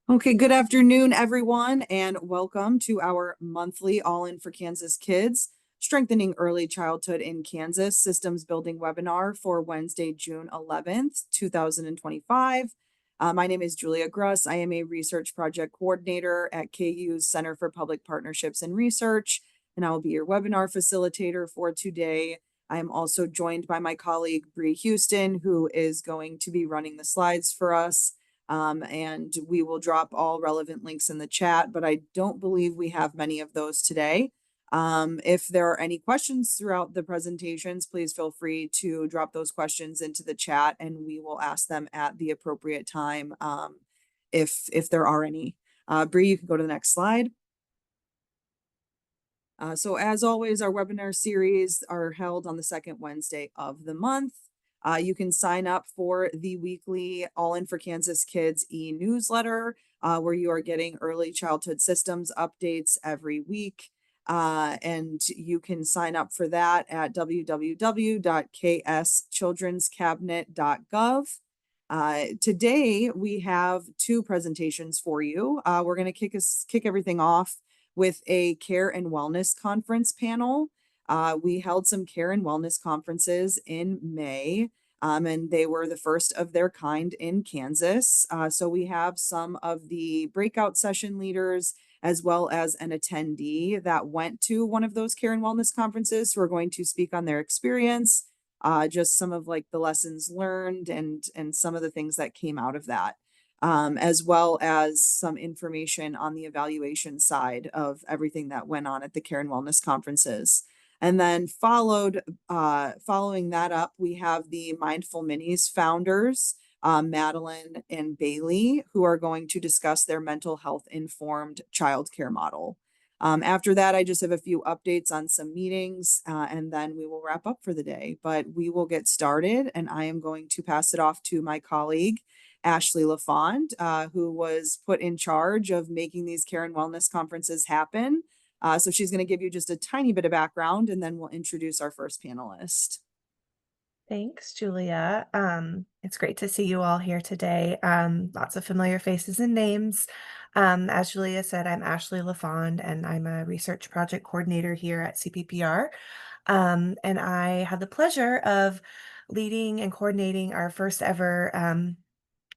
Okay, good afternoon, everyone, and welcome to our monthly All In for Kansas Kids Strengthening Early Childhood in Kansas Systems Building webinar for Wednesday, June 11th, 2025. My name is Julia Gruss. I am a research project coordinator at KU's Center for Public Partnerships and Research, and I will be your webinar facilitator for today. I am also joined by my colleague, Bree Houston, who is going to be running the slides for us. And we will drop all relevant links in the chat, but I don't believe we have many of those today. If there are any questions throughout the presentations, please feel free to drop those questions into the chat and we will ask them at the appropriate time if there are any. Bree, you can go to the next slide. So as always, our webinar series are held on the second Wednesday of the month. You can sign up for the weekly All In for Kansas Kids e-newsletter, where you are getting early childhood systems updates every week. And you can sign up for that at www.kschildrenscabinet.gov. Today, we have two presentations for you. We're going to kick everything off with a care and wellness conference panel. We held some care and wellness conferences in May, and they were the first of their kind in Kansas. So we have some of the breakout session leaders as well as an attendee that went to one of those care and wellness conferences who are going to speak on their experience, just some of like the lessons learned and some of the things that came out of that. As well as some information on the evaluation side of everything that went on at the Care and Wellness conferences. And then following that up, we have the Mindful Minis founders, Madelyn and Bailey, who are going to discuss their mental health informed childcare model. After that, I just have a few updates on some meetings, and then we will wrap up for the day. But we will get started, and I am going to pass it off to my colleague, Ashley LaFond, who was put in charge of making these care and wellness conferences happen. So she's going to give you just a tiny bit of background, and then we'll introduce our first panelist. Thanks, Julia. It's great to see you all here today. Lots of familiar faces and names. As Julia said, I'm Ashley LaFond, and I'm a research project coordinator here at CPPR. And I had the pleasure of leading and coordinating our first ever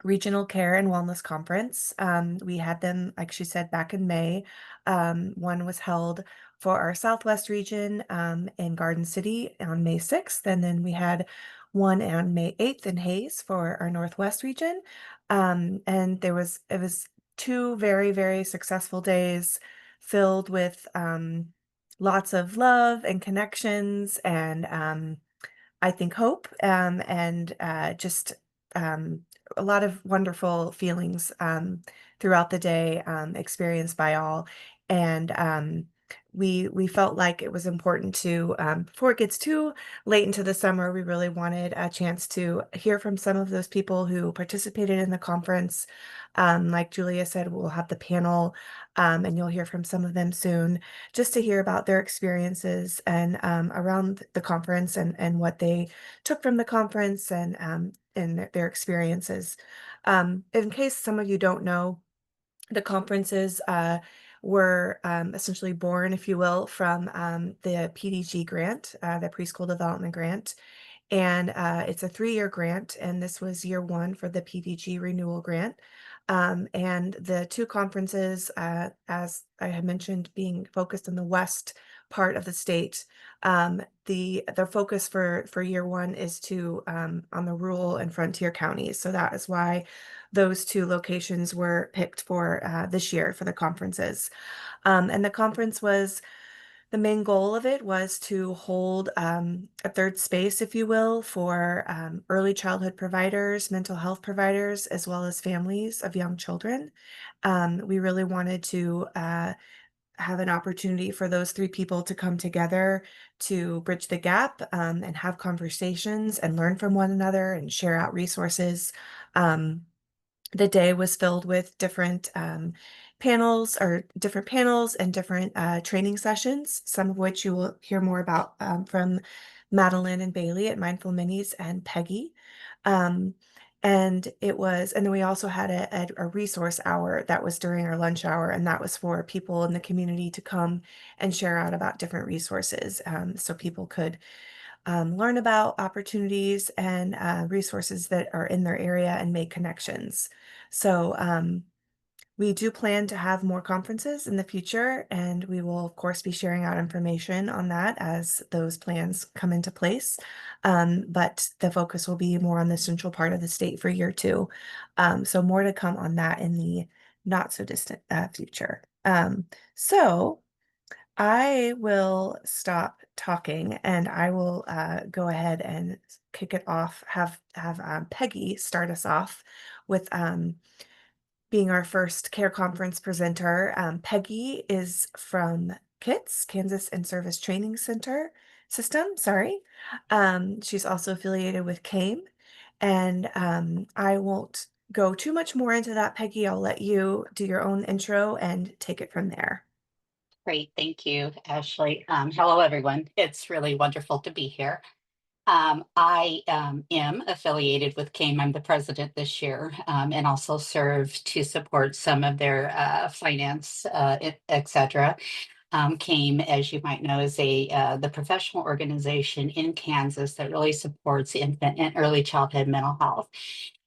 Regional Care and Wellness Conference. We had them, like she said, back in May. One was held for our Southwest region in Garden City on May 6th, and then we had one on May 8th in Hayes for our Northwest region. And it was two very, very successful days filled with lots of love and connections and I think hope and just a lot of wonderful feelings throughout the day experienced by all. And we felt like it was important to, before it gets too late into the summer, we really wanted a chance to hear from some of those people who participated in the conference. Like Julia said, we'll have the panel and you'll hear from some of them soon, just to hear about their experiences and around the conference and what they took from the conference and their experiences. In case some of you don't know, the conferences were essentially born, if you will, from the PDG grant, the Preschool Development Grant. And it's a 3-year grant, and this was year one for the PDG renewal grant. And the two conferences, as I had mentioned, being focused in the west part of the state, the focus for year one is to on the rural and frontier counties. So that is why those two locations were picked for this year for the conferences. And the conference was the main goal of it was to hold a third space, if you will, for early childhood providers, mental health providers, as well as families of young children. We really wanted to have an opportunity for those three people to come together to bridge the gap and have conversations and learn from one another and share out resources. The day was filled with different panels and different training sessions, some of which you will hear more about from Madelyn and Bailey at Mindful Minis and Peggy. And then we also had a resource hour that was during our lunch hour, and that was for people in the community to come and share out about different resources, so people could learn about opportunities and resources that are in their area and make connections. So we do plan to have more conferences in the future, and we will, of course, be sharing out information on that as those plans come into place. But the focus will be more on the central part of the state for year two. So more to come on that in the not so distant future. So I will stop talking and I will go ahead and kick it off. Have Peggy start us off with being our first care conference presenter. Peggy is from KITS, Kansas and Service Training Center System, sorry. She's also affiliated with CAME, and I won't go too much more into that, Peggy. I'll let you do your own intro and take it from there. Great, thank you, Ashley. Hello, everyone. It's really wonderful to be here. I am affiliated with CAME. I'm the president this year, and also serve to support some of their finance, et cetera. CAME, as you might know, is the professional organization in Kansas that really supports infant and early childhood mental health.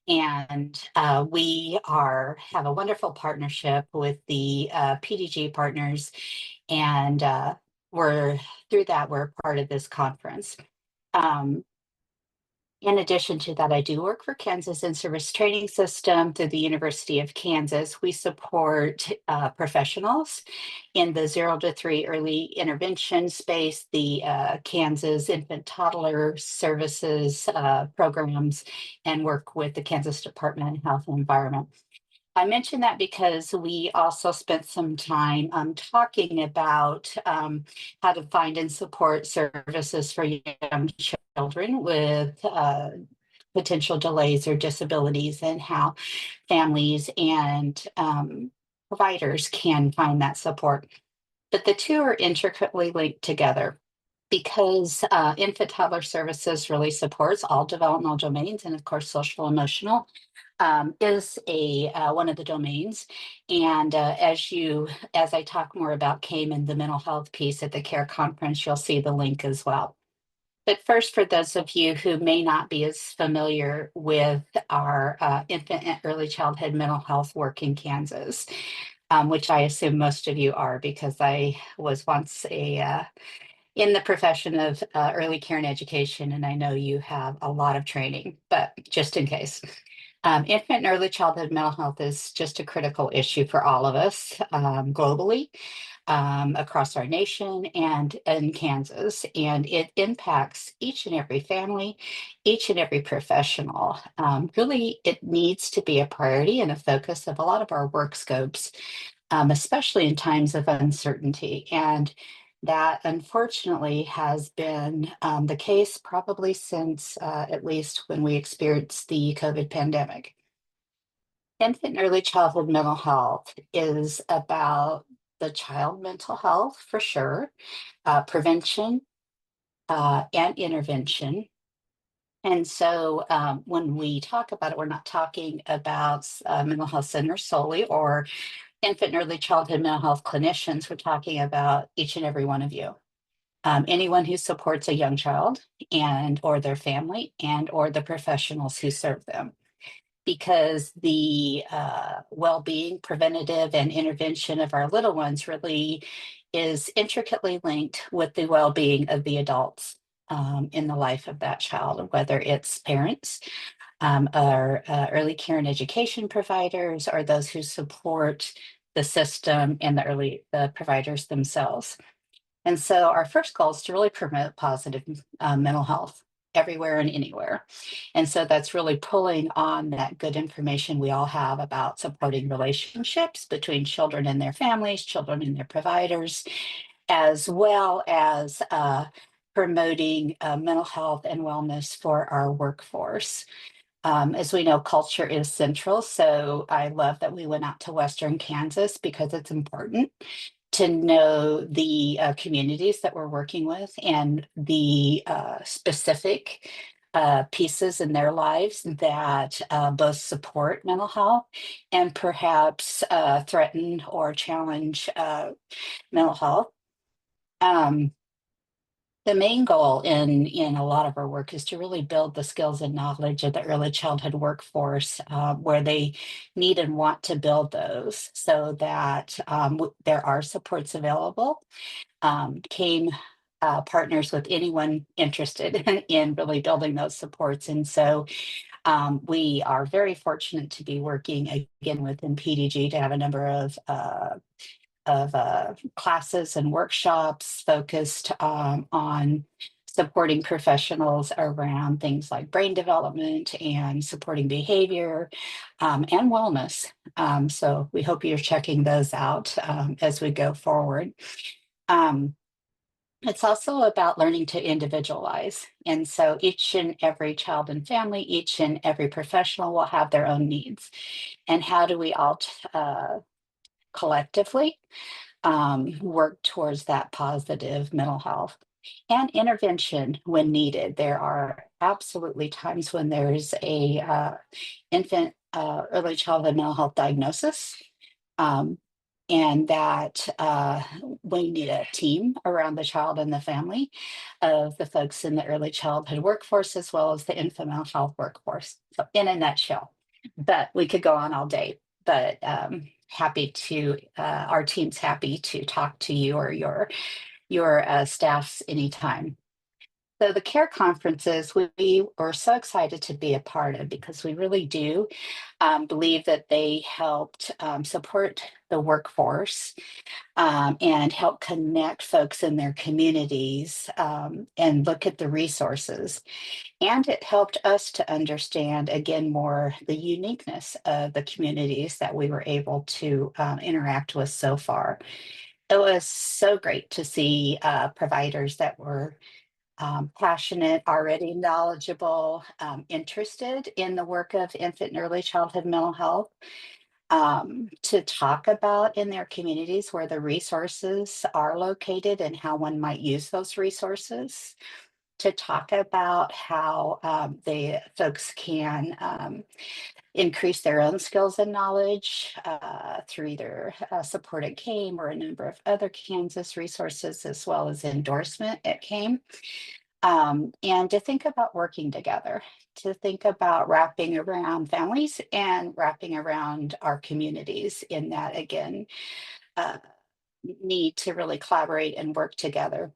And we have a wonderful partnership with the PDG partners, and we're through that we're part of this conference. Um, in addition to that, I do work for Kansas In-Service Training System through the University of Kansas. We support professionals in the 0 to 3 early intervention space, the Kansas Infant Toddler Services programs, and work with the Kansas Department of Health and Environment. I mention that because we also spent some time talking about how to find and support services for young children with potential delays or disabilities, and how families and providers can find that support. But the two are intricately linked together because infant toddler services really supports all developmental domains, and of course social emotional is a one of the domains. And as I talk more about CAME and the mental health piece at the CARE conference, you'll see the link as well. But first, for those of you who may not be as familiar with our infant and early childhood mental health work in Kansas, which I assume most of you are, because I was once in the profession of early care and education, and I know you have a lot of training, but just in case. Infant and early childhood mental health is just a critical issue for all of us globally, across our nation and in Kansas. And it impacts each and every family, each and every professional. Really, it needs to be a priority and a focus of a lot of our work scopes, especially in times of uncertainty. And that unfortunately has been the case probably since at least when we experienced the COVID pandemic. Infant and early childhood mental health is about the child mental health for sure, prevention and intervention. And so when we talk about it, we're not talking about mental health centers solely, or infant and early childhood mental health clinicians. We're talking about each and every one of you. Anyone who supports a young child and or their family and or the professionals who serve them, because the well-being, preventative, and intervention of our little ones really is intricately linked with the well-being of the adults in the life of that child, whether it's parents, or early care and education providers, or those who support the system and the providers themselves. And so our first goal is to really promote positive mental health everywhere and anywhere. And so that's really pulling on that good information we all have about supporting relationships between children and their families, children and their providers, as well as promoting mental health and wellness for our workforce. As we know, culture is central. So I love that we went out to Western Kansas, because it's important to know the communities that we're working with and the specific pieces in their lives that both support mental health and perhaps threaten or challenge mental health. Um, the main goal in a lot of our work is to really build the skills and knowledge of the early childhood workforce, where they need and want to build those so that there are supports available. Came partners with anyone interested in really building those supports. And so we are very fortunate to be working again within PDG to have a number of classes and workshops focused on supporting professionals around things like brain development and supporting behavior and wellness. So we hope you're checking those out as we go forward. Um, it's also about learning to individualize. And so each and every child and family, each and every professional will have their own needs. And how do we all collectively work towards that positive mental health and intervention when needed? There are absolutely times when there's a infant early childhood mental health diagnosis, um, and that we need a team around the child and the family of the folks in the early childhood workforce as well as the infant mental health workforce. So in a nutshell, but we could go on all day, but happy to our team's happy to talk to you or your staffs anytime. So the care conferences we were so excited to be a part of because we really do believe that they helped support the workforce and help connect folks in their communities and look at the resources. And it helped us to understand again more the uniqueness of the communities that we were able to interact with so far. It was so great to see providers that were passionate, already knowledgeable, interested in the work of infant and early childhood mental health, to talk about in their communities where the resources are located and how one might use those resources, to talk about how the folks can increase their own skills and knowledge through either support at CAME or a number of other Kansas resources, as well as endorsement at CAME. And to think about working together, to think about wrapping around families and wrapping around our communities in that, again, uh, need to really collaborate and work together.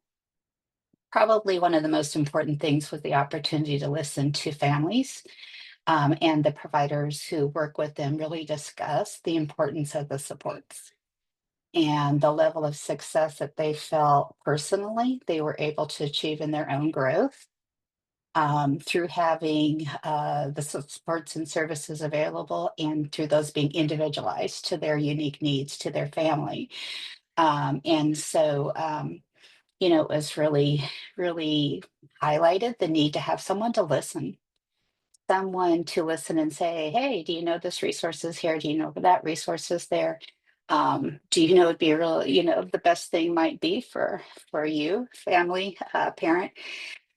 Probably one of the most important things was the opportunity to listen to families and the providers who work with them really discuss the importance of the supports and the level of success that they felt personally they were able to achieve in their own growth through having the supports and services available and through those being individualized to their unique needs to their family. And so, it was really, really highlighted the need to have someone to listen and say, hey, do you know this resource is here? Do you know that resource is there? Do you know it'd be a real, the best thing might be for you, family, parent,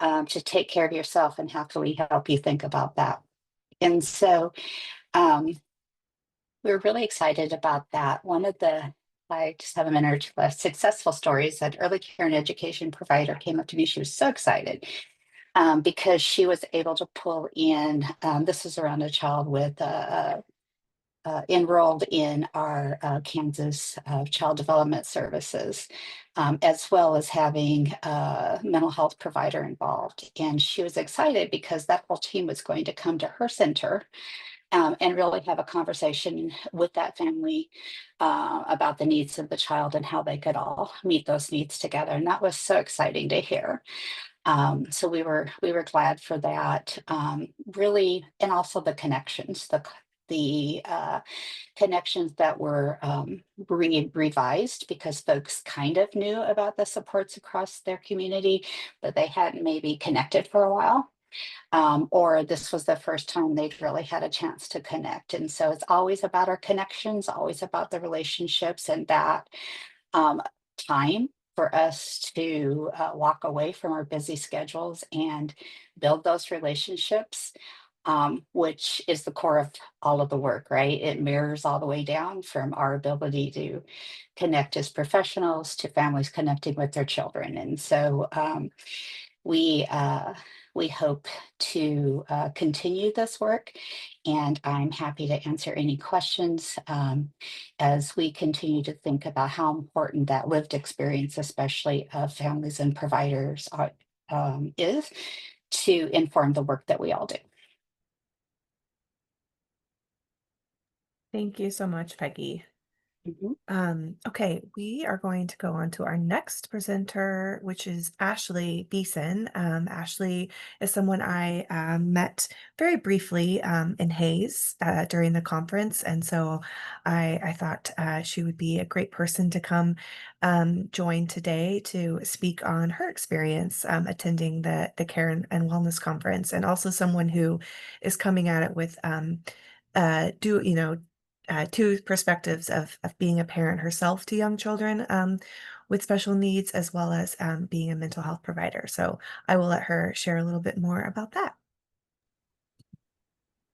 to take care of yourself, and how can we help you think about that? And so um, we're really excited about that. I just have a minute or two left. Successful stories that early care and education provider came up to me. She was so excited because she was able to pull in. This is around a child with enrolled in our Kansas Child Development Services, as well as having a mental health provider involved. And she was excited because that whole team was going to come to her center and really have a conversation with that family about the needs of the child and how they could all meet those needs together. And that was so exciting to hear. So we were glad for that. Really, and also the connections, the connections that were revised because folks kind of knew about the supports across their community, but they hadn't maybe connected for a while. Or this was the first time they'd really had a chance to connect. And so it's always about our connections, always about the relationships and that um, time for us to walk away from our busy schedules and build those relationships, which is the core of all of the work, right? It mirrors all the way down from our ability to connect as professionals to families connecting with their children. And so we uh, we hope to continue this work, and I'm happy to answer any questions as we continue to think about how important that lived experience, especially of families and providers, is to inform the work that we all do. Thank you so much, Peggy. Mhm. Okay, we are going to go on to our next presenter, which is Ashley Beeson. Ashley is someone I met very briefly in Hayes during the conference, and so I thought she would be a great person to come join today to speak on her experience attending the Care and Wellness Conference, and also someone who is coming at it with do you know two perspectives of being a parent herself to young children with special needs, as well as being a mental health provider. So I will let her share a little bit more about that.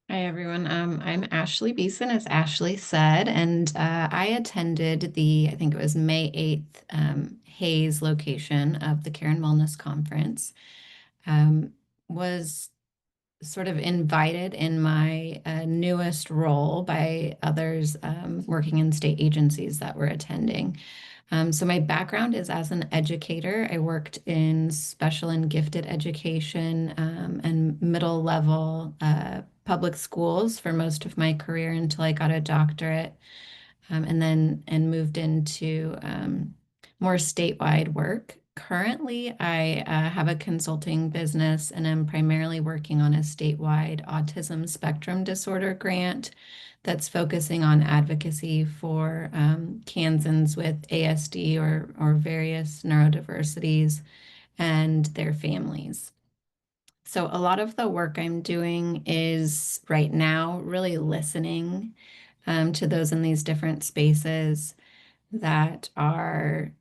Hi, everyone. I'm Ashley Beeson, as Ashley said, and I attended I think it was May 8th, Hayes location of the Care and Wellness Conference. Was sort of invited in my newest role by others working in state agencies that were attending. So my background is as an educator. I worked in special and gifted education and middle level public schools for most of my career until I got a doctorate, and moved into more statewide work. Currently, I have a consulting business and I'm primarily working on a statewide autism spectrum disorder grant that's focusing on advocacy for Kansans with ASD or various neurodiversities and their families. So, a lot of the work I'm doing is right now really listening to those in these different spaces that are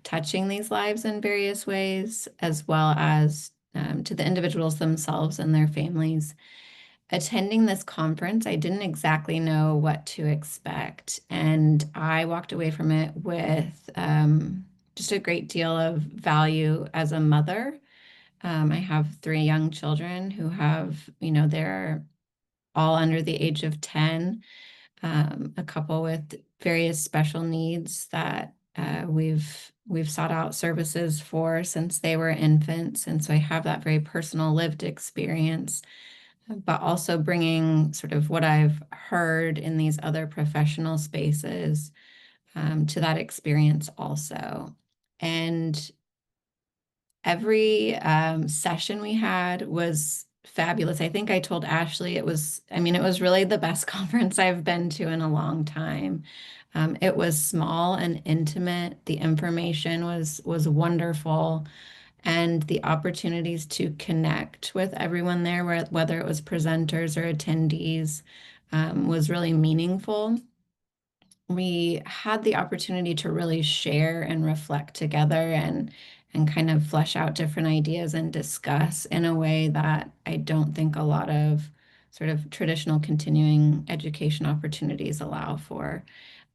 touching these lives in various ways, as well as to the individuals themselves and their families. Attending this conference, I didn't exactly know what to expect, and I walked away from it with just a great deal of value as a mother. I have three young children who they're all under the age of 10, a couple with various special needs that we've sought out services for since they were infants, and so I have that very personal lived experience, but also bringing sort of what I've heard in these other professional spaces to that experience also. And every session we had was fabulous. I think I told Ashley it was really the best conference I've been to in a long time. It was small and intimate. The information was wonderful, and the opportunities to connect with everyone there, whether it was presenters or attendees, was really meaningful. We had the opportunity to really share and reflect together and kind of flesh out different ideas and discuss in a way that I don't think a lot of sort of traditional continuing education opportunities allow for.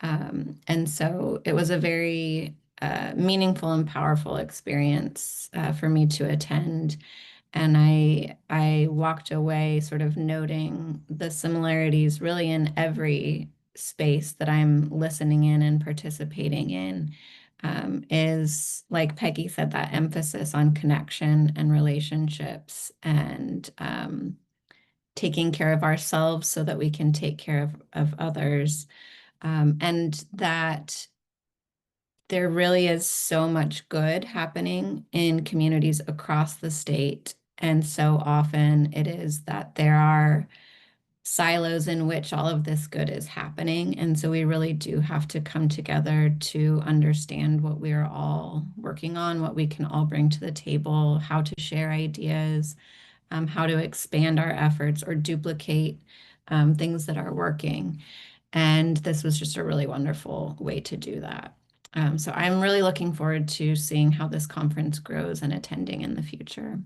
And so it was a very meaningful and powerful experience for me to attend. And I walked away sort of noting the similarities really in every space that I'm listening in and participating in, is, like Peggy said, that emphasis on connection and relationships and taking care of ourselves so that we can take care of others. And that there really is so much good happening in communities across the state. And so often it is that there are silos in which all of this good is happening. And so we really do have to come together to understand what we are all working on, what we can all bring to the table, how to share ideas, how to expand our efforts or duplicate things that are working. And this was just a really wonderful way to do that. So I'm really looking forward to seeing how this conference grows and attending in the future.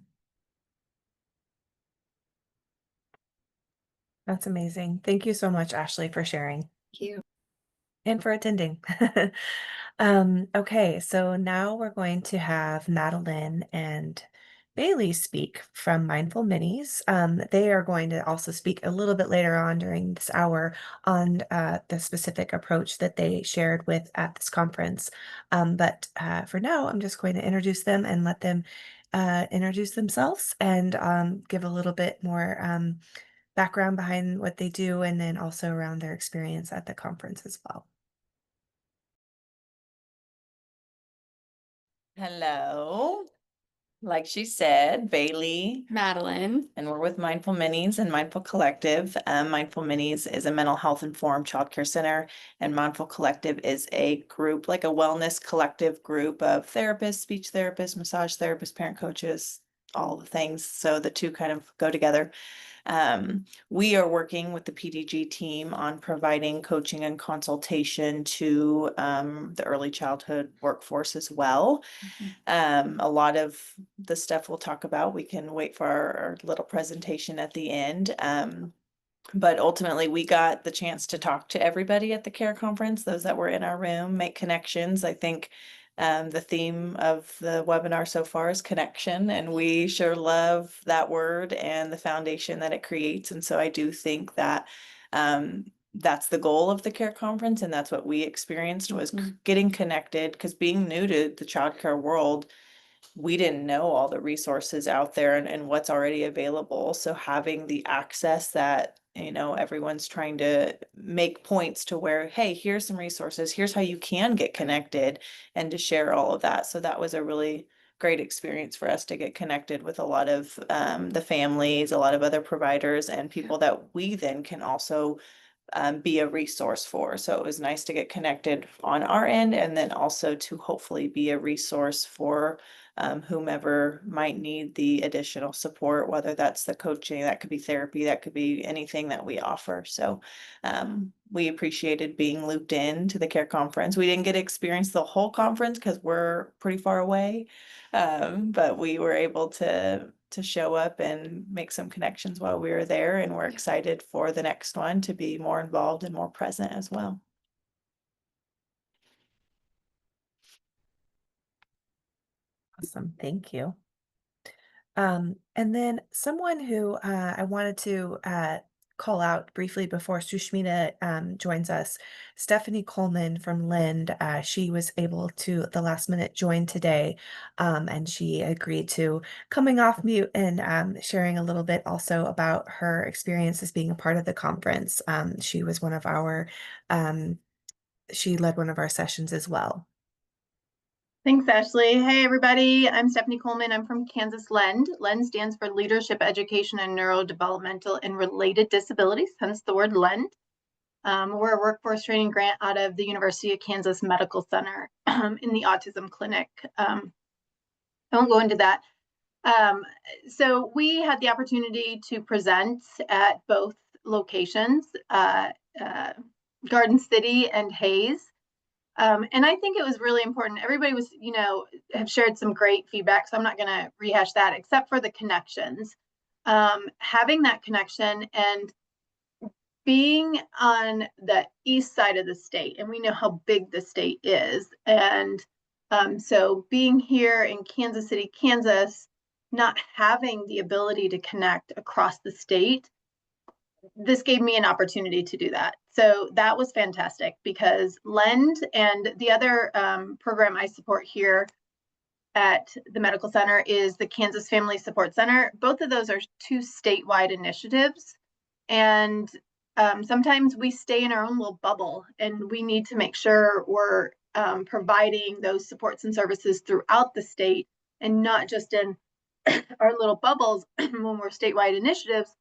That's amazing. Thank you so much, Ashley, for sharing Thank you. and for attending. Okay, so now we're going to have Madelyn and Bailey speak from Mindful Minis. They are going to also speak a little bit later on during this hour on the specific approach that they shared with at this conference. But for now, I'm just going to introduce them and let them introduce themselves and give a little bit more background behind what they do and then also around their experience at the conference as well. Hello. Like she said, Bailey, Madelyn. and we're with Mindful Minis and Mindful Collective. Mindful Minis is a mental health informed childcare center, and Mindful Collective is a group, like a wellness collective group of therapists, speech therapists, massage therapists, parent coaches, all the things. So the two kind of go together. We are working with the PDG team on providing coaching and consultation to the early childhood workforce as well. A lot of the stuff we'll talk about, we can wait for our little presentation at the end. But ultimately, we got the chance to talk to everybody at the CARE conference, those that were in our room, make connections. I think the theme of the webinar so far is connection, and we sure love that word and the foundation that it creates. And so I do think that that's the goal of the CARE conference, and that's what we experienced was getting connected, because being new to the childcare world, we didn't know all the resources out there and what's already available. So having the access that, you know, everyone's trying to make points to where, hey, here's some resources, here's how you can get connected, and to share all of that. So that was a really great experience for us to get connected with a lot of the families, a lot of other providers, and people that we then can also be a resource for. So it was nice to get connected on our end, and then also to hopefully be a resource for whomever might need the additional support, whether that's the coaching, that could be therapy, that could be anything that we offer. So we appreciated being looped in to the CARE conference. We didn't get to experience the whole conference because we're pretty far away, but we were able to show up and make some connections while we were there, and we're excited for the next one to be more involved and more present as well. Awesome. Thank you. And then someone who I wanted to call out briefly before Sushmita joins us, Stephanie Coleman from Lind. She was able to, at the last minute, join today, and she agreed to coming off mute and sharing a little bit also about her experience as being a part of the conference. She was one of our, she led one of our sessions as well. Thanks, Ashley. Hey, everybody. I'm Stephanie Coleman. I'm from Kansas Lend. Lend stands for Leadership, Education, and Neurodevelopmental and Related Disabilities, hence the word Lend. We're a workforce training grant out of the University of Kansas Medical Center in the autism clinic. I won't go into that. So we had the opportunity to present at both locations, Garden City and Hayes. And I think it was really important. Everybody was, you know, have shared some great feedback, so I'm not going to rehash that, except for the connections. Having that connection and being on the east side of the state, and we know how big the state is. And so being here in Kansas City, Kansas, not having the ability to connect across the state, this gave me an opportunity to do that. So that was fantastic, because Lend and the other program I support here at the medical center is the Kansas Family Support Center. Both of those are two statewide initiatives. And sometimes we stay in our own little bubble, and we need to make sure we're providing those supports and services throughout the state, and not just in our little bubbles when we're statewide initiatives.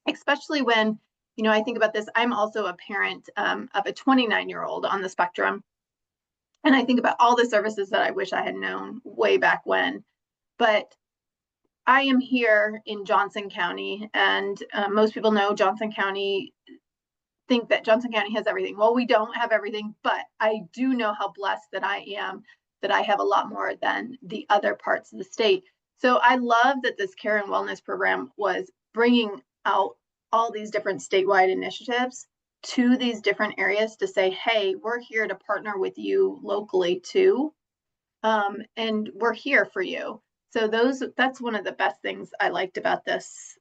Especially when, you know, I think about this, I'm also a parent of a 29-year-old on the spectrum. And I think about all the services that I wish I had known way back when. But I am here in Johnson County, and most people know Johnson County think that Johnson County has everything. Well, we don't have everything, but I do know how blessed that I am, that I have a lot more than the other parts of the state. So I love that this care and wellness program was bringing out all these different statewide initiatives to these different areas to say, hey, we're here to partner with you locally too. And we're here for you. So that's one of the best things I liked about this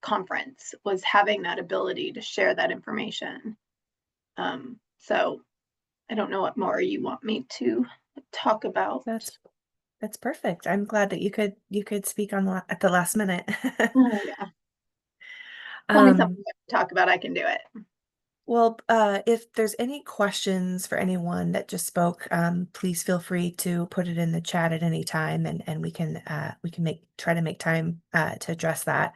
conference, was having that ability to share that information. So I don't know what more you want me to talk about. That's perfect. I'm glad that you could speak on at the last minute. Oh, yeah. Tell me something to talk about, I can do it. Well, if there's any questions for anyone that just spoke, please feel free to put it in the chat at any time, and we can try to make time to address that.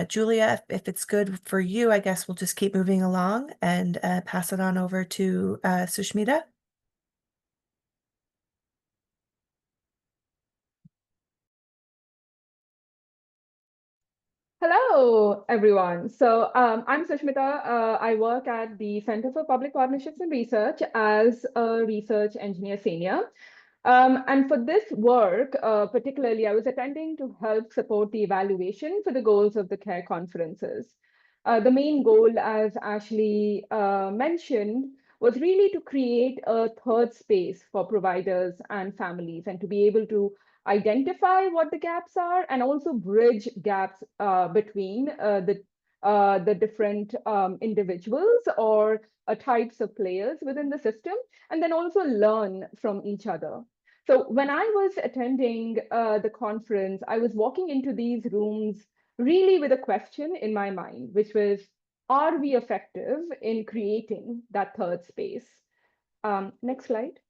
Julia, if it's good for you, I guess we'll just keep moving along and pass it on over to Sushmita. Hello, everyone. So I'm Sushmita. I work at the Center for Public Partnerships and Research as a research engineer senior. And for this work, particularly, I was attending to help support the evaluation for the goals of the CARE conferences. The main goal, as Ashley mentioned, was really to create a third space for providers and families, and to be able to identify what the gaps are and also bridge gaps between the different individuals or types of players within the system, and then also learn from each other. So when I was attending the conference, I was walking into these rooms really with a question in my mind, which was, are we effective in creating that third space? Next slide.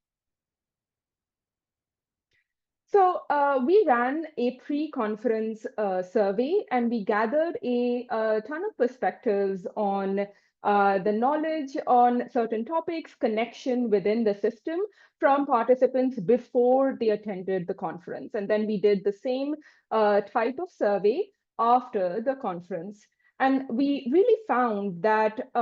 So we ran a pre-conference survey, and we gathered a ton of perspectives on the knowledge on certain topics, connection within the system from participants before they attended the conference. And then we did the same type of survey after the conference. And we really found that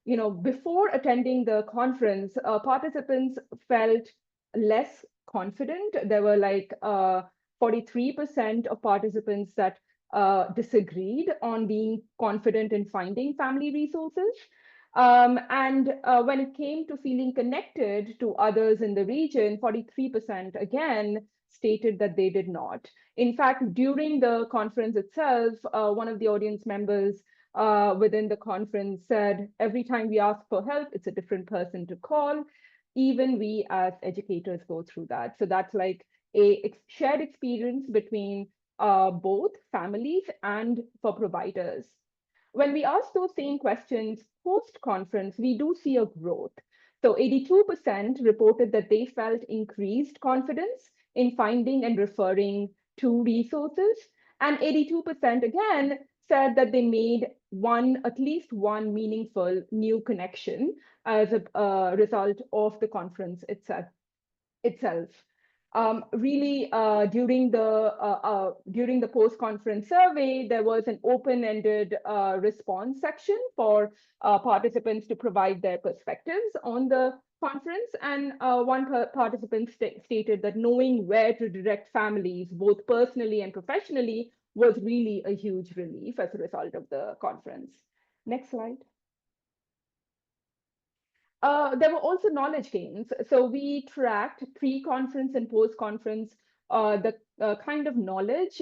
before attending the conference, participants felt less confident. There were like 43% of participants that disagreed on being confident in finding family resources. And when it came to feeling connected to others in the region, 43% again stated that they did not. In fact, during the conference itself, one of the audience members within the conference said, every time we ask for help, it's a different person to call. Even we as educators go through that. So that's like a shared experience between both families and for providers. When we ask those same questions post-conference, we do see a growth. So 82% reported that they felt increased confidence in finding and referring to resources. And 82% again said that they made at least one meaningful new connection as a result of the conference itself. Really, during the post-conference survey, there was an open-ended response section for participants to provide their perspectives on the conference. And one participant stated that knowing where to direct families, both personally and professionally, was really a huge relief as a result of the conference. Next slide. There were also knowledge gains. So we tracked pre-conference and post-conference the kind of knowledge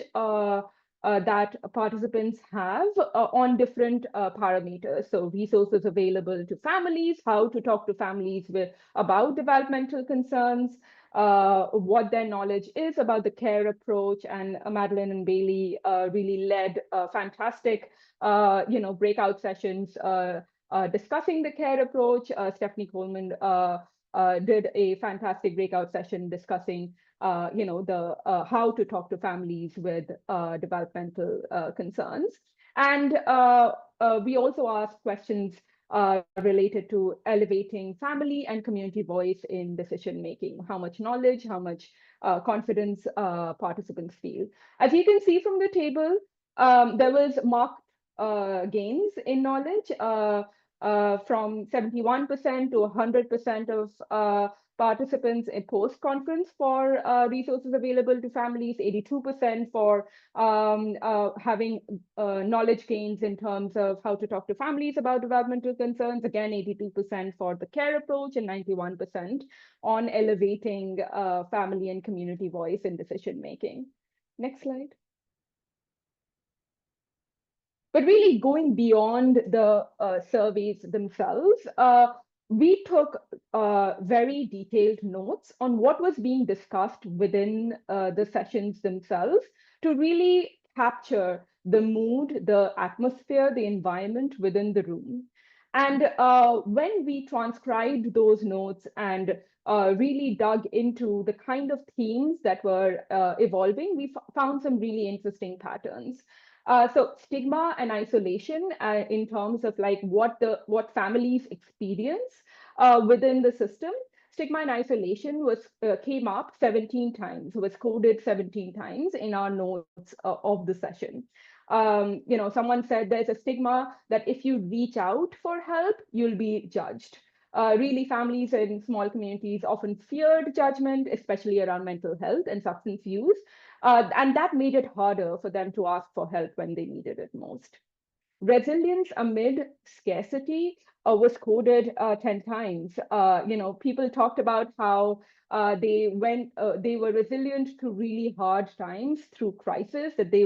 that participants have on different parameters. So resources available to families, how to talk to families about developmental concerns, what their knowledge is about the care approach. And Madelyn and Bailey really led fantastic breakout sessions discussing the care approach. Stephanie Coleman did a fantastic breakout session discussing, how to talk to families with developmental concerns. And we also asked questions related to elevating family and community voice in decision making. How much knowledge, how much confidence participants feel. As you can see from the table, there was marked gains in knowledge, from 71% to 100% of participants in post-conference for resources available to families, 82% for having knowledge gains in terms of how to talk to families about developmental concerns. Again, 82% for the care approach and 91% on elevating family and community voice in decision-making. Next slide. But really going beyond the surveys themselves, we took very detailed notes on what was being discussed within the sessions themselves to really capture the mood, the atmosphere, the environment within the room. And when we transcribed those notes and really dug into the kind of themes that were evolving, we found some really interesting patterns. So stigma and isolation in terms of like what families experience within the system. Stigma and isolation was came up 17 times, was coded 17 times in our notes of the session. Someone said there's a stigma that if you reach out for help, you'll be judged. Really, families in small communities often feared judgment, especially around mental health and substance use. And that made it harder for them to ask for help when they needed it most. Resilience amid scarcity was coded 10 times. People talked about how they were resilient to really hard times through crisis, that they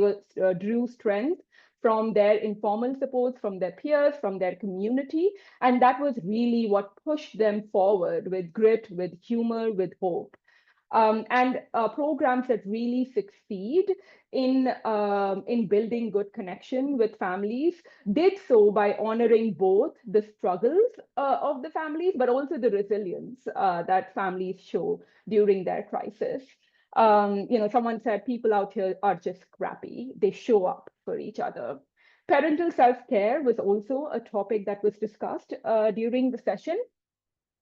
drew strength from their informal supports, from their peers, from their community. And that was really what pushed them forward with grit, with humor, with hope. And programs that really succeed in building good connection with families did so by honoring both the struggles of the families, but also the resilience that families show during their crisis. Someone said people out here are just scrappy. They show up for each other. Parental self-care was also a topic that was discussed during the session.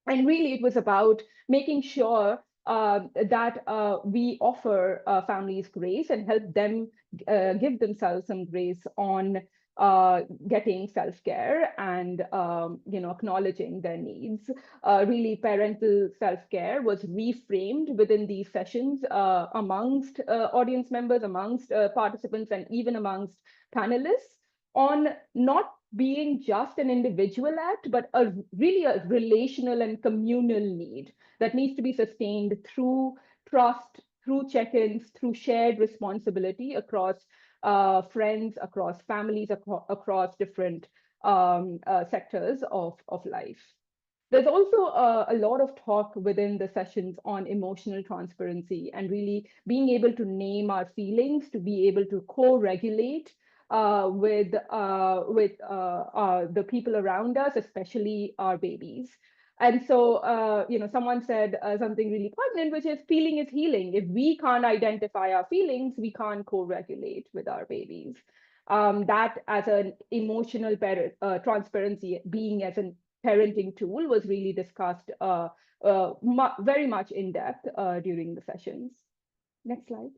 And really, it was about making sure that we offer families grace and help them give themselves some grace on getting self-care and acknowledging their needs. Really, parental self-care was reframed within these sessions amongst audience members, amongst participants, and even amongst panelists on not being just an individual act, but really a relational and communal need that needs to be sustained through trust, through check-ins, through shared responsibility across friends, across families, across different sectors of life. There's also a lot of talk within the sessions on emotional transparency and really being able to name our feelings, to be able to co-regulate with the people around us, especially our babies. And so, someone said something really pertinent, which is feeling is healing. If we can't identify our feelings, we can't co-regulate with our babies. That as an emotional transparency, being as a parenting tool was really discussed very much in depth during the sessions. Next slide.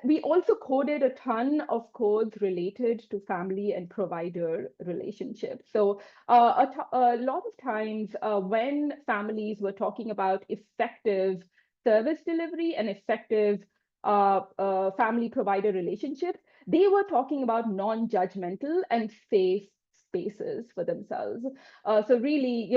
We also coded a ton of codes related to family and provider relationships. So a lot of times when families were talking about effective service delivery and effective family provider relationships, they were talking about non-judgmental and safe spaces for themselves. So really,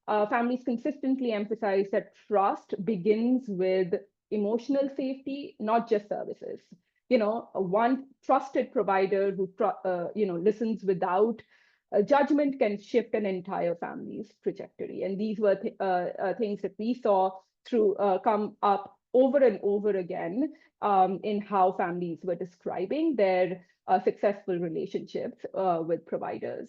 families consistently emphasize that trust begins with emotional safety, not just services. One trusted provider who listens without judgment can shift an entire family's trajectory. And these were things that we saw come up over and over again in how families were describing their successful relationships with providers.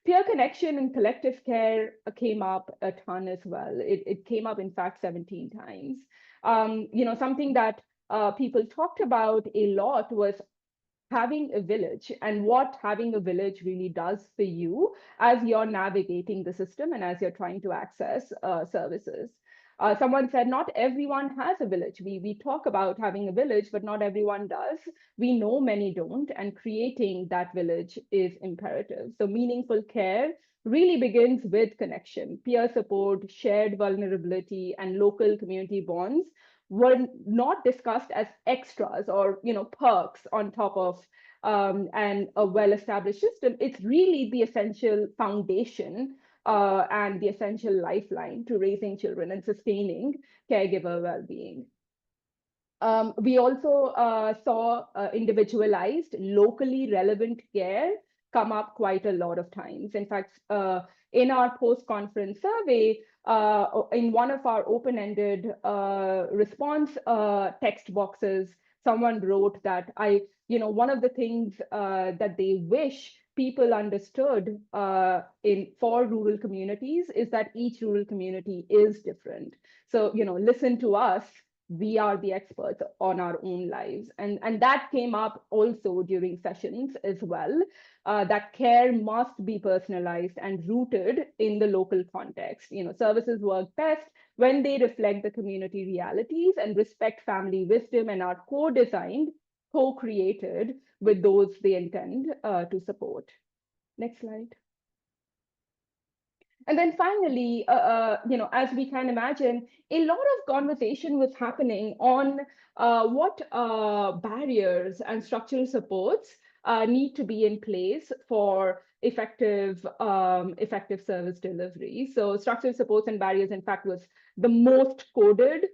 Peer connection and collective care came up a ton as well. It came up, in fact, 17 times. Something that people talked about a lot was having a village and what having a village really does for you as you're navigating the system and as you're trying to access services. Someone said, not everyone has a village. We talk about having a village, but not everyone does. We know many don't, and creating that village is imperative. So meaningful care really begins with connection, peer support, shared vulnerability, and local community bonds were not discussed as extras or perks on top of and a well-established system. It's really the essential foundation and the essential lifeline to raising children and sustaining caregiver well-being. We also saw individualized, locally relevant care come up quite a lot of times. In fact, in our post-conference survey, in one of our open-ended response text boxes, someone wrote that one of the things that they wish people understood for rural communities is that each rural community is different. So, listen to us. We are the experts on our own lives. And that came up also during sessions as well, that care must be personalized and rooted in the local context. Services work best when they reflect the community realities and respect family wisdom and are co-designed, co-created with those they intend to support. Next slide. And then finally, as we can imagine, a lot of conversation was happening on what barriers and structural supports need to be in place for effective service delivery. So structural supports and barriers, in fact, was the most coded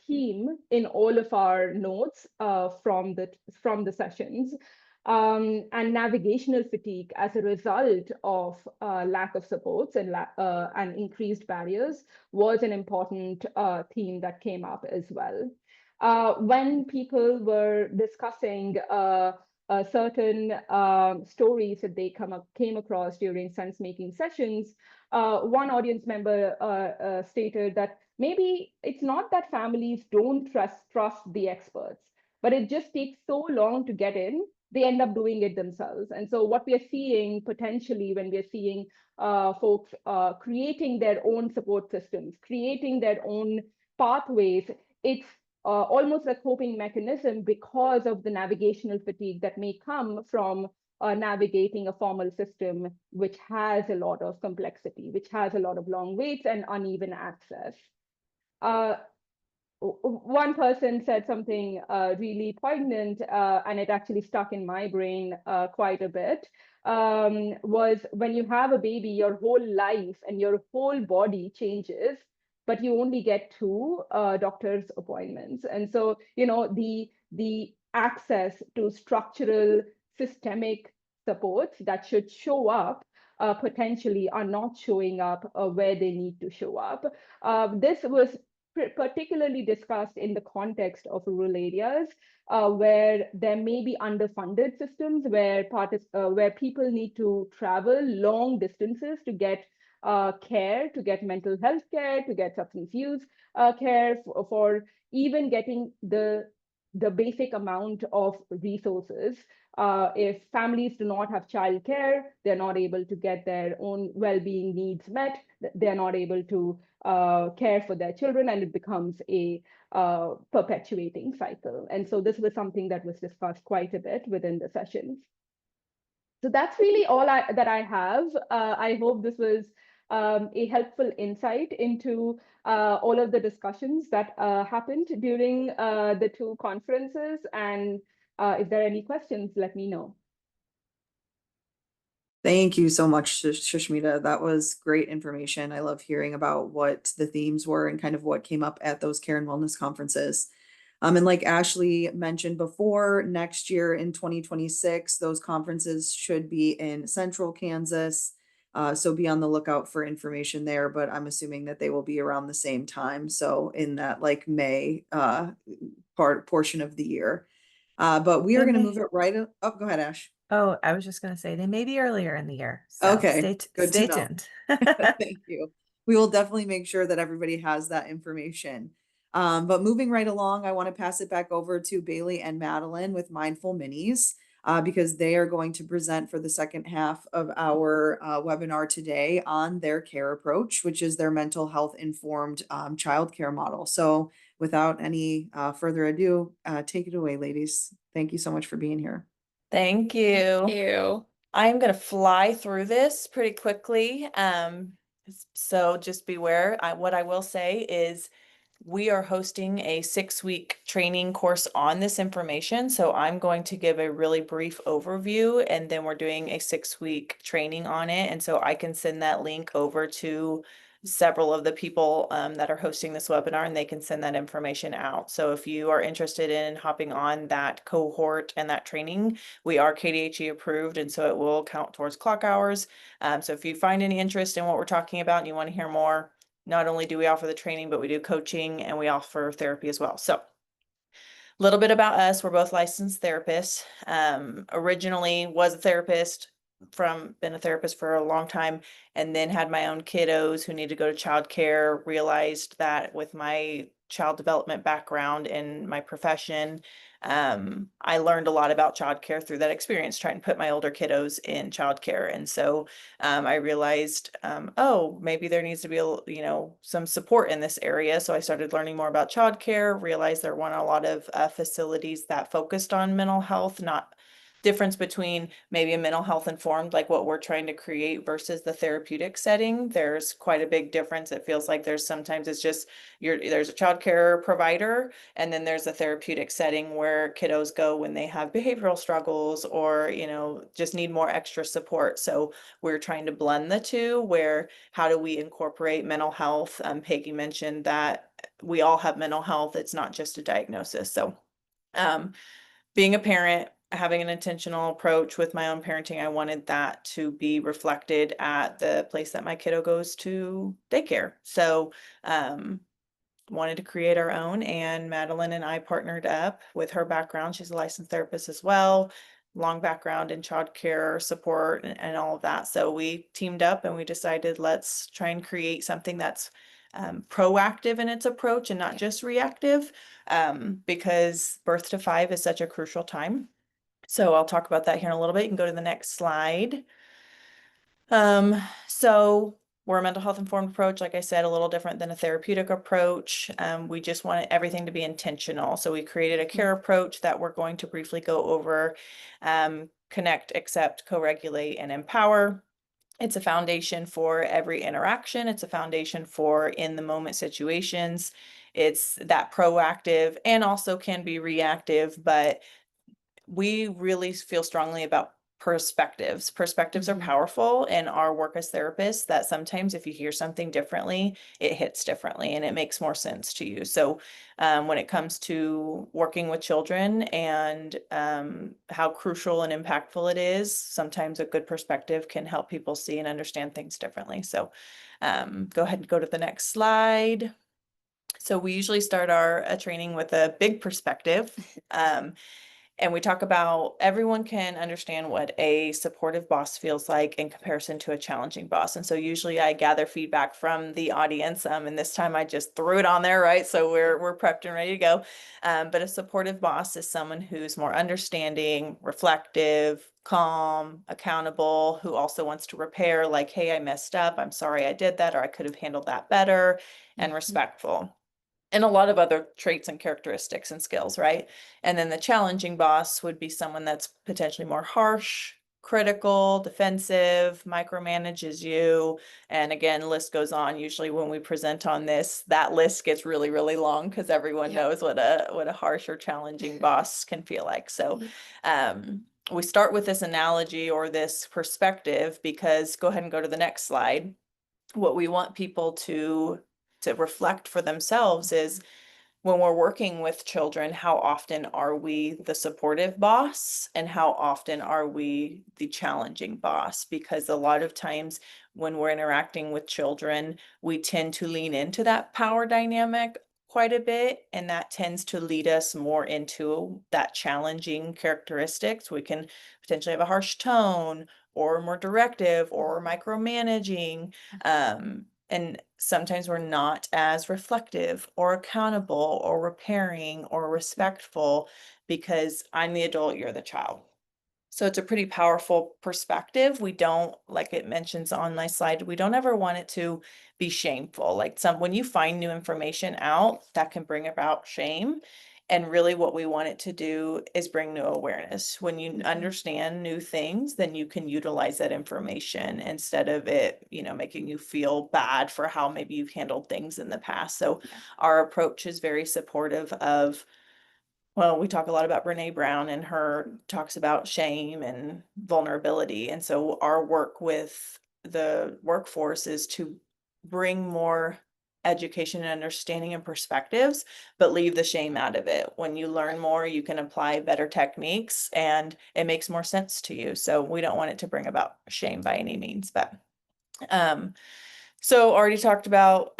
theme in all of our notes from the sessions. And navigational fatigue as a result of lack of supports and increased barriers was an important theme that came up as well. When people were discussing certain stories that they came across during sense-making sessions, one audience member stated that maybe it's not that families don't trust the experts, but it just takes so long to get in, they end up doing it themselves. And so what we are seeing potentially when we are seeing folks creating their own support systems, creating their own pathways, it's almost a coping mechanism because of the navigational fatigue that may come from navigating a formal system which has a lot of complexity, which has a lot of long waits and uneven access. One person said something really poignant, and it actually stuck in my brain quite a bit, was when you have a baby, your whole life and your whole body changes, but you only get 2 doctor's appointments. And so, the access to structural systemic supports that should show up potentially are not showing up where they need to show up. This was particularly discussed in the context of rural areas where there may be underfunded systems where people need to travel long distances to get care, to get mental health care, to get substance use care, for even getting the basic amount of resources. If families do not have childcare, they're not able to get their own well-being needs met, they're not able to care for their children, and it becomes a perpetuating cycle. And so this was something that was discussed quite a bit within the sessions. So that's really all that I have. I hope this was a helpful insight into all of the discussions that happened during the 2 conferences. And if there are any questions, let me know. Thank you so much, Sushmita. That was great information. I love hearing about what the themes were and kind of what came up at those care and wellness conferences. And like Ashley mentioned before, next year in 2026, those conferences should be in Central Kansas. So be on the lookout for information there, but I'm assuming that they will be around the same time. So in that like May portion of the year. But we are going to move it right up. Oh, go ahead, Ash. Oh, I was just going to say they may be earlier in the year. So okay, stay tuned. Thank you. We will definitely make sure that everybody has that information. But moving right along, I want to pass it back over to Bailey and Madelyn with Mindful Minis. because they are going to present for the second half of our webinar today on their care approach, which is their mental health informed childcare model. So without any further ado, take it away, ladies. Thank you so much for being here. Thank you. You. I'm gonna fly through this pretty quickly. So just beware. What I will say is we are hosting a 6-week training course on this information. So I'm going to give a really brief overview, and then we're doing a 6-week training on it. And so I can send that link over to several of the people that are hosting this webinar, and they can send that information out. So if you are interested in hopping on that cohort and that training, we are KDHE approved, and so it will count towards clock hours. So if you find any interest in what we're talking about and you want to hear more, not only do we offer the training, but we do coaching and we offer therapy as well. So a little bit about us. We're both licensed therapists. Originally was a therapist, been a therapist for a long time, and then had my own kiddos who needed to go to childcare. Realized that with my child development background and my profession, I learned a lot about childcare through that experience, trying to put my older kiddos in childcare. And so I realized, oh, maybe there needs to be some support in this area. So I started learning more about childcare, realized there weren't a lot of facilities that focused on mental health, not difference between maybe a mental health informed, like what we're trying to create, versus the therapeutic setting. There's quite a big difference. It feels like sometimes it's just there's a childcare provider, and then there's a therapeutic setting where kiddos go when they have behavioral struggles or, just need more extra support. So we're trying to blend the two, where how do we incorporate mental health? Peggy mentioned that we all have mental health. It's not just a diagnosis. So being a parent, having an intentional approach with my own parenting, I wanted that to be reflected at the place that my kiddo goes to daycare. So wanted to create our own, and Madelyn and I partnered up with her background. She's a licensed therapist as well, long background in childcare support and all of that. So we teamed up and we decided, let's try and create something that's proactive in its approach and not just reactive, because birth to 5 is such a crucial time. So I'll talk about that here in a little bit. You can go to the next slide. So we're a mental health informed approach, like I said, a little different than a therapeutic approach. We just wanted everything to be intentional. So we created a care approach that we're going to briefly go over: connect, accept, co-regulate, and empower. It's a foundation for every interaction. It's a foundation for in the moment situations. It's that proactive and also can be reactive, but we really feel strongly about perspectives. Perspectives are powerful in our work as therapists, that sometimes if you hear something differently, it hits differently and it makes more sense to you. So when it comes to working with children and how crucial and impactful it is, sometimes a good perspective can help people see and understand things differently. So go ahead and go to the next slide. So we usually start our training with a big perspective. And we talk about everyone can understand what a supportive boss feels like in comparison to a challenging boss. And so usually I gather feedback from the audience. And this time I just threw it on there, right? So we're prepped and ready to go. But a supportive boss is someone who's more understanding, reflective, calm, accountable, who also wants to repair, like, hey, I messed up. I'm sorry I did that, or I could have handled that better, and respectful. And a lot of other traits and characteristics and skills, right? And then the challenging boss would be someone that's potentially more harsh, critical, defensive, micromanages you. And again, list goes on. Usually when we present on this, that list gets really, really long because everyone knows what a harsh or challenging boss can feel like. So we start with this analogy or this perspective because, go ahead and go to the next slide. What we want people to reflect for themselves is, when we're working with children, how often are we the supportive boss and how often are we the challenging boss? Because a lot of times when we're interacting with children, we tend to lean into that power dynamic quite a bit, and that tends to lead us more into that challenging characteristics. We can potentially have a harsh tone or more directive or micromanaging. And sometimes we're not as reflective or accountable or repairing or respectful because I'm the adult, you're the child. So it's a pretty powerful perspective. We don't, like it mentions on my slide, we don't ever want it to be shameful. Like when you find new information out, that can bring about shame. And really what we want it to do is bring new awareness. When you understand new things, then you can utilize that information instead of it, making you feel bad for how maybe you've handled things in the past. So our approach is very supportive of, well, we talk a lot about Brene Brown, and her talks about shame and vulnerability. And so our work with the workforce is to bring more education and understanding and perspectives, but leave the shame out of it. When you learn more, you can apply better techniques and it makes more sense to you. So we don't want it to bring about shame by any means, but so already talked about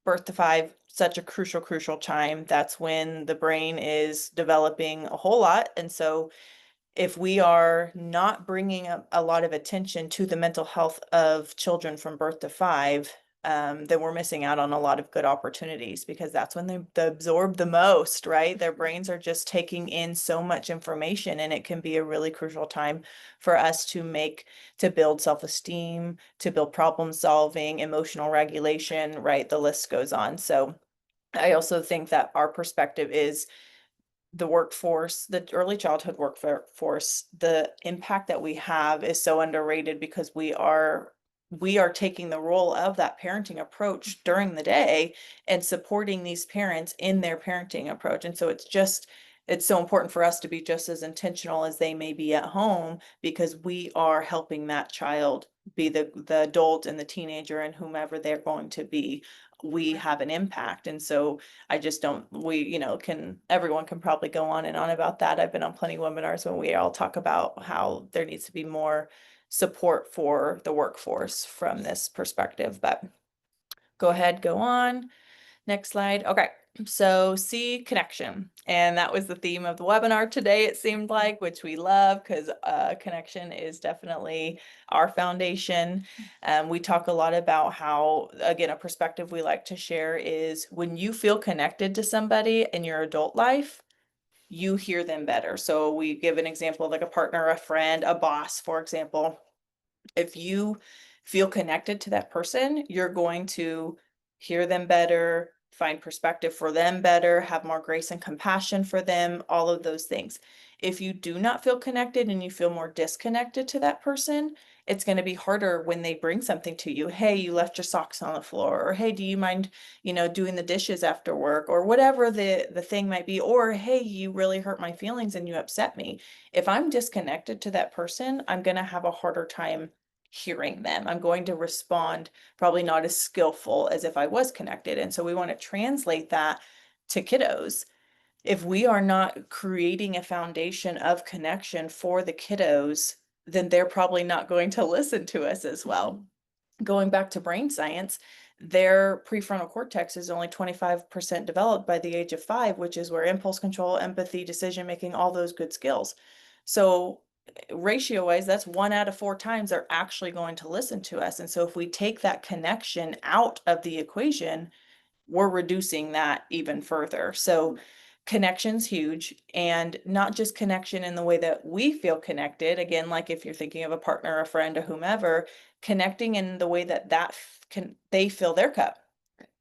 birth to 5, such a crucial time. That's when the brain is developing a whole lot. And so if we are not bringing a lot of attention to the mental health of children from birth to 5, then we're missing out on a lot of good opportunities, because that's when they absorb the most, right? Their brains are just taking in so much information, and it can be a really crucial time for us to build self-esteem, to build problem solving, emotional regulation, right? The list goes on. So I also think that our perspective is the workforce, the early childhood workforce, the impact that we have is so underrated, because we are taking the role of that parenting approach during the day and supporting these parents in their parenting approach. And so it's so important for us to be just as intentional as they may be at home, because we are helping that child be the adult and the teenager and whomever they're going to be. We have an impact. And so I just don't, everyone can probably go on and on about that. I've been on plenty of webinars when we all talk about how there needs to be more support for the workforce from this perspective, but go ahead, go on. Next slide. Okay. So C, connection. And that was the theme of the webinar today, it seemed like, which we love, because connection is definitely our foundation. We talk a lot about how, again, a perspective we like to share is when you feel connected to somebody in your adult life, you hear them better. So we give an example of like a partner, a friend, a boss, for example. If you feel connected to that person, you're going to hear them better, find perspective for them better, have more grace and compassion for them, all of those things. If you do not feel connected and you feel more disconnected to that person, it's going to be harder when they bring something to you. Hey, you left your socks on the floor, or hey, do you mind, doing the dishes after work, or whatever the thing might be, or hey, you really hurt my feelings and you upset me. If I'm disconnected to that person, I'm going to have a harder time hearing them. I'm going to respond probably not as skillful as if I was connected. And so we want to translate that to kiddos. If we are not creating a foundation of connection for the kiddos, then they're probably not going to listen to us as well. Going back to brain science, their prefrontal cortex is only 25% developed by the age of 5, which is where impulse control, empathy, decision making, all those good skills. So ratio wise, that's 1 out of 4 times they're actually going to listen to us. And so if we take that connection out of the equation, we're reducing that even further. So connection's huge, and not just connection in the way that we feel connected. Again, like if you're thinking of a partner, a friend, or whomever, connecting in the way that they fill their cup.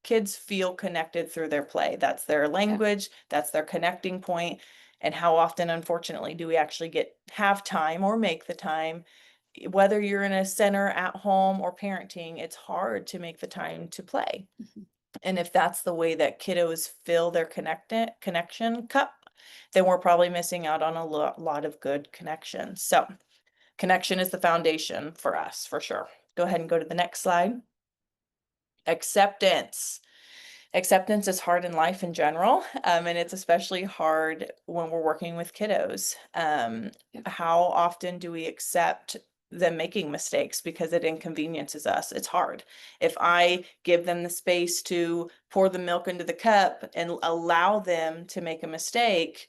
Kids feel connected through their play. That's their language, that's their connecting point. And how often, unfortunately, do we actually have time or make the time? Whether you're in a center at home or parenting, it's hard to make the time to play. And if that's the way that kiddos fill their connection cup, then we're probably missing out on a lot of good connections. So connection is the foundation for us, for sure. Go ahead and go to the next slide. Acceptance. Acceptance is hard in life in general, and it's especially hard when we're working with kiddos. How often do we accept them making mistakes because it inconveniences us? It's hard. If I give them the space to pour the milk into the cup and allow them to make a mistake,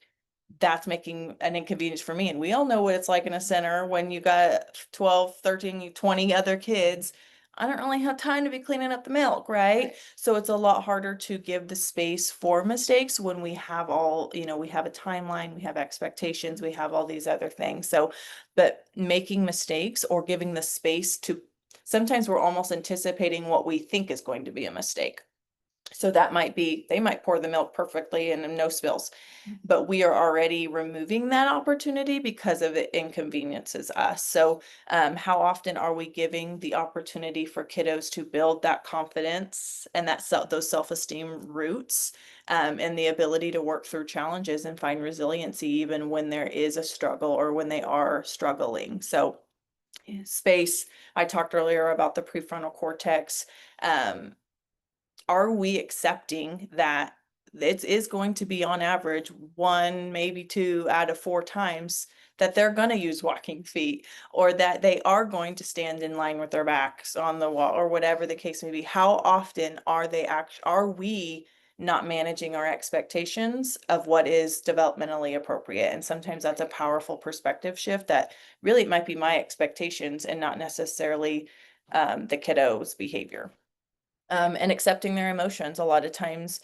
that's making an inconvenience for me. And we all know what it's like in a center when you got 12, 13, 20 other kids I don't really have time to be cleaning up the milk, right? So it's a lot harder to give the space for mistakes when we have all, we have a timeline, we have expectations, we have all these other things. So, but making mistakes or giving the space to, sometimes we're almost anticipating what we think is going to be a mistake. So that might be, they might pour the milk perfectly and no spills, but we are already removing that opportunity because of it inconveniences us. So how often are we giving the opportunity for kiddos to build that confidence and those self-esteem roots, and the ability to work through challenges and find resiliency even when there is a struggle or when they are struggling? So space, I talked earlier about the prefrontal cortex. Are we accepting that it is going to be on average 1, maybe 2 out of 4 times that they're going to use walking feet, or that they are going to stand in line with their backs on the wall, or whatever the case may be? How often are we not managing our expectations of what is developmentally appropriate? And sometimes that's a powerful perspective shift, that really it might be my expectations and not necessarily the kiddo's behavior. And accepting their emotions. A lot of times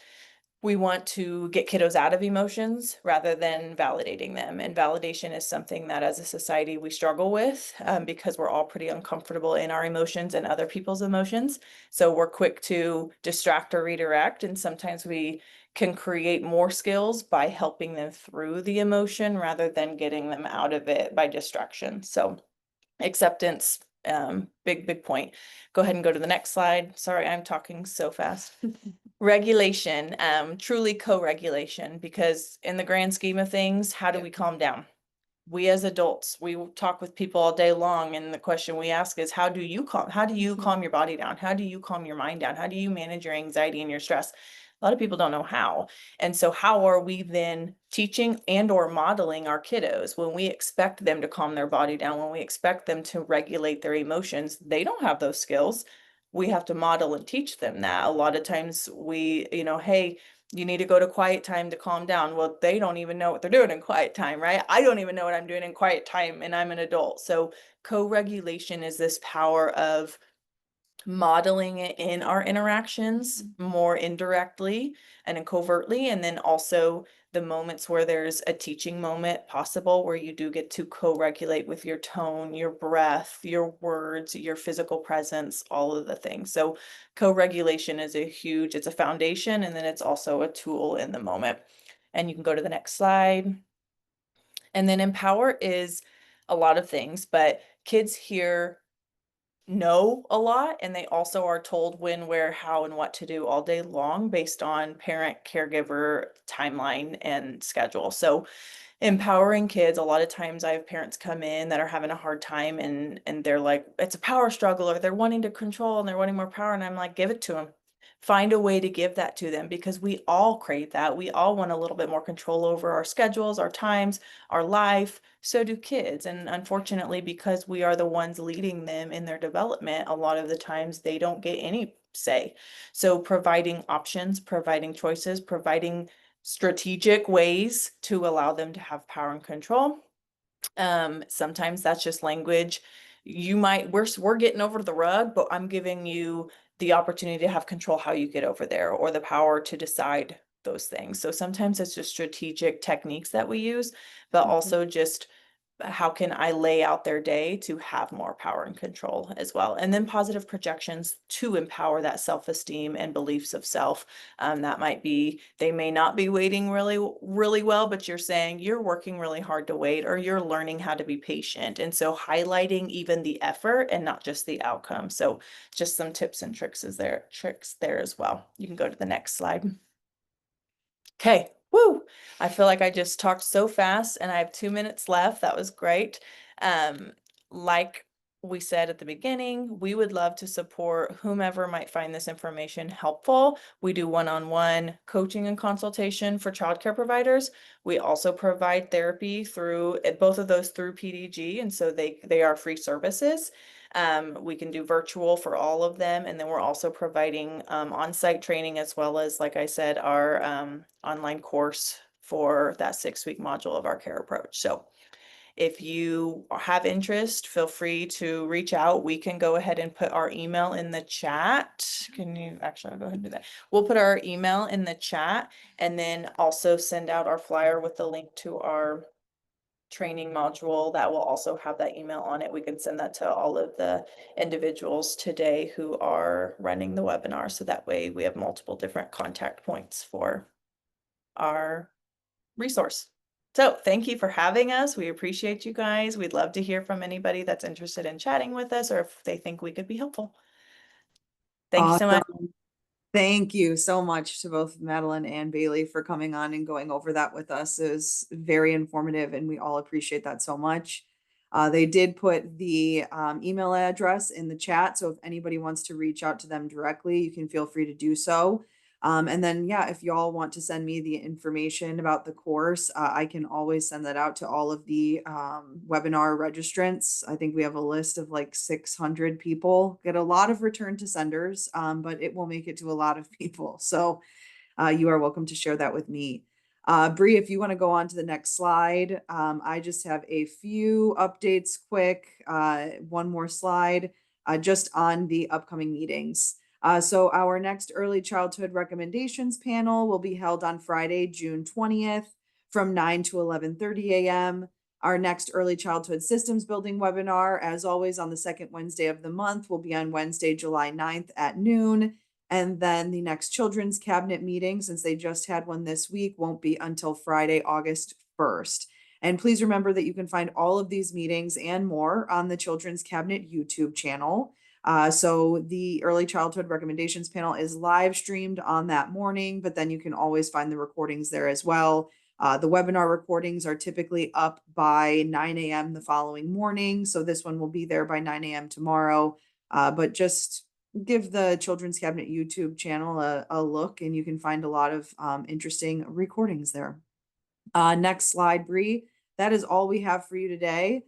we want to get kiddos out of emotions rather than validating them. And validation is something that as a society we struggle with, because we're all pretty uncomfortable in our emotions and other people's emotions. So we're quick to distract or redirect. And sometimes we can create more skills by helping them through the emotion rather than getting them out of it by distraction. So acceptance, big point. Go ahead and go to the next slide. Sorry, I'm talking so fast. Regulation, truly co-regulation, because in the grand scheme of things, how do we calm down? We as adults, we talk with people all day long, and the question we ask is, how do you calm your body down? How do you calm your mind down? How do you manage your anxiety and your stress? A lot of people don't know how. And so how are we then teaching and or modeling our kiddos when we expect them to calm their body down, when we expect them to regulate their emotions? They don't have those skills. We have to model and teach them that. A lot of times we, hey, you need to go to quiet time to calm down. Well, they don't even know what they're doing in quiet time, right? I don't even know what I'm doing in quiet time, and I'm an adult. So co-regulation is this power of modeling it in our interactions more indirectly and covertly, and then also the moments where there's a teaching moment possible where you do get to co-regulate with your tone, your breath, your words, your physical presence, all of the things. So co-regulation is it's a foundation, and then it's also a tool in the moment. And you can go to the next slide. And then empower is a lot of things, but kids here know a lot, and they also are told when, where, how, and what to do all day long based on parent caregiver timeline and schedule. So empowering kids, a lot of times I have parents come in that are having a hard time, and they're like, it's a power struggle, or they're wanting to control and they're wanting more power, and I'm like, give it to them. Find a way to give that to them, because we all crave that. We all want a little bit more control over our schedules, our times, our life. So do kids. And unfortunately, because we are the ones leading them in their development, a lot of the times they don't get any say. So providing options, providing choices, providing strategic ways to allow them to have power and control. Sometimes that's just language. We're getting over the rug, but I'm giving you the opportunity to have control how you get over there, or the power to decide those things. So sometimes it's just strategic techniques that we use, but also just how can I lay out their day to have more power and control as well. And then positive projections to empower that self-esteem and beliefs of self. That might be, they may not be waiting really, really well, but you're saying you're working really hard to wait, or you're learning how to be patient. And so highlighting even the effort and not just the outcome. So just some tips and tricks there as well. You can go to the next slide. Okay. Woo! I feel like I just talked so fast, and I have 2 minutes left. That was great. Like we said at the beginning, we would love to support whomever might find this information helpful. We do one-on-one coaching and consultation for childcare providers. We also provide therapy through both of those through PDG, and so they are free services. We can do virtual for all of them. And then we're also providing on-site training, as well as, like I said, our online course for that 6-week module of our care approach. So If you have interest, feel free to reach out. We can go ahead and put our email in the chat. Can you actually, I'll go ahead and do that. We'll put our email in the chat and then also send out our flyer with the link to our training module that will also have that email on it. We can send that to all of the individuals today who are running the webinar. So that way we have multiple different contact points for our resource. So thank you for having us. We appreciate you guys. We'd love to hear from anybody that's interested in chatting with us or if they think we could be helpful. Thank you so much. Awesome. Thank you so much to both Madelyn and Bailey for coming on and going over that with us. It was very informative and we all appreciate that so much. They did put the email address in the chat. So if anybody wants to reach out to them directly, you can feel free to do so. And then, yeah, if y'all want to send me the information about the course, I can always send that out to all of the webinar registrants. I think we have a list of like 600 people, get a lot of return to senders, but it will make it to a lot of people. So you are welcome to share that with me. Bree, if you want to go on to the next slide, I just have a few updates quick. One more slide just on the upcoming meetings. So our next early childhood recommendations panel will be held on Friday, June 20th from 9 to 11:30 a.m. Our next early childhood systems building webinar, as always on the second Wednesday of the month, will be on Wednesday, July 9th at noon. And then the next children's cabinet meeting, since they just had one this week, won't be until Friday, August 1st. And please remember that you can find all of these meetings and more on the Children's Cabinet YouTube channel. So the early childhood recommendations panel is live streamed on that morning, but then you can always find the recordings there as well. The webinar recordings are typically up by 9 a.m. the following morning. So this one will be there by 9 a.m. tomorrow. But just give the Children's Cabinet YouTube channel a look and you can find a lot of interesting recordings there. Next slide, Bree. That is all we have for you today.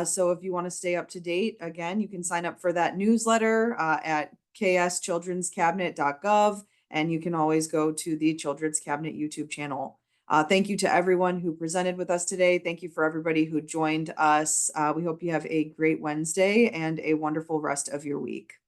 So if you want to stay up to date, again, you can sign up for that newsletter at kschildrenscabinet.gov, and you can always go to the Children's Cabinet YouTube channel. Thank you to everyone who presented with us today. Thank you for everybody who joined us. We hope you have a great Wednesday and a wonderful rest of your week.